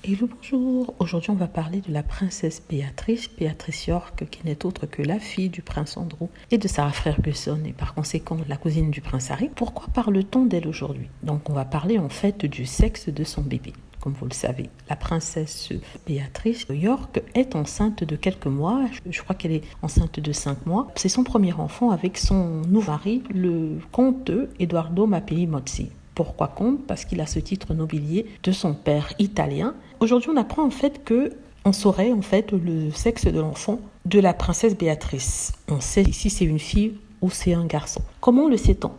Hello, bonjour. Aujourd'hui, on va parler de la princesse Béatrice York, qui n'est autre que la fille du prince Andrew et de Sarah Ferguson, et par conséquent la cousine du prince Harry. Pourquoi parle-t-on d'elle aujourd'hui? Donc, on va parler en fait du sexe de son bébé. Comme vous le savez, la princesse Béatrice York est enceinte de quelques mois. Je crois qu'elle est enceinte de 5 mois. C'est son premier enfant avec son nouveau mari, le comte Edoardo Mapei-Mozzi. Pourquoi comte? Parce qu'il a ce titre nobilier de son père italien. Aujourd'hui, on apprend en fait que on saurait en fait le sexe de l'enfant de la princesse Béatrice. On sait si c'est une fille ou c'est un garçon. Comment le sait-on?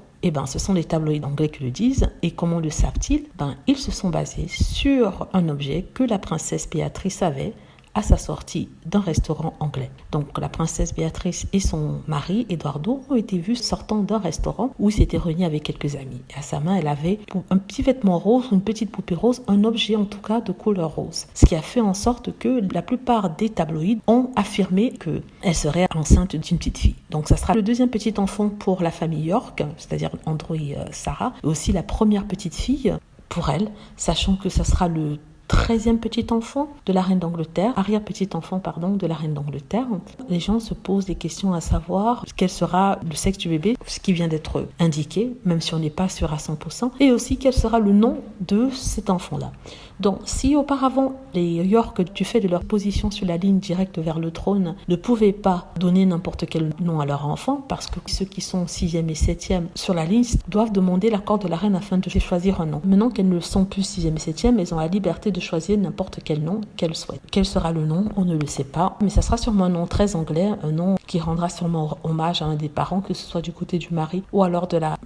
Ce sont les tabloïds anglais qui le disent. Et comment le savent-ils? Ils se sont basés sur un objet que la princesse Béatrice avait à sa sortie d'un restaurant anglais. Donc la princesse Béatrice et son mari Edoardo ont été vus sortant d'un restaurant où ils s'étaient réunis avec quelques amis. Et à sa main, elle avait un petit vêtement rose, une petite poupée rose, un objet en tout cas de couleur rose. Ce qui a fait en sorte que la plupart des tabloïds ont affirmé qu'elle serait enceinte d'une petite fille. Donc ça sera le deuxième petit enfant pour la famille York, c'est-à-dire Andrew et Sarah, et aussi la première petite fille pour elle, sachant que ça sera le 13e petit enfant de la reine d'Angleterre, arrière-petit enfant, de la reine d'Angleterre. Les gens se posent des questions à savoir quel sera le sexe du bébé, ce qui vient d'être indiqué, même si on n'est pas sûr à 100%, et aussi quel sera le nom de cet enfant-là. Donc, si auparavant, les York, du fait de leur position sur la ligne directe vers le trône, ne pouvaient pas donner n'importe quel nom à leur enfant, parce que ceux qui sont 6e et 7e sur la ligne doivent demander l'accord de la reine afin de choisir un nom. Maintenant qu'elles ne sont plus 6e et 7e, elles ont la liberté de choisir n'importe quel nom qu'elles souhaitent. Quel sera le nom? On ne le sait pas, mais ça sera sûrement un nom très anglais, un nom qui rendra sûrement hommage à un des parents, que ce soit du côté du mari ou alors de la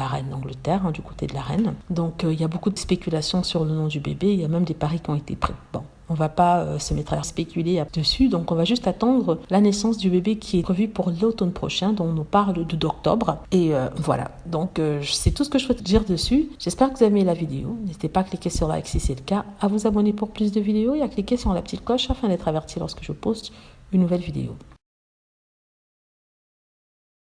reine d'Angleterre, du côté de la reine. Donc il y a beaucoup de spéculations sur le nom du bébé, il y a même des paris qui ont été pris. Bon, on va pas se mettre à spéculer dessus, donc on va juste attendre la naissance du bébé qui est prévue pour l'automne prochain, dont on nous parle d'octobre. Et voilà, donc c'est tout ce que je souhaite dire dessus. J'espère que vous avez aimé la vidéo. N'hésitez pas à cliquer sur like si c'est le cas, à vous abonner pour plus de vidéos et à cliquer sur la petite cloche afin d'être averti lorsque je poste une nouvelle vidéo.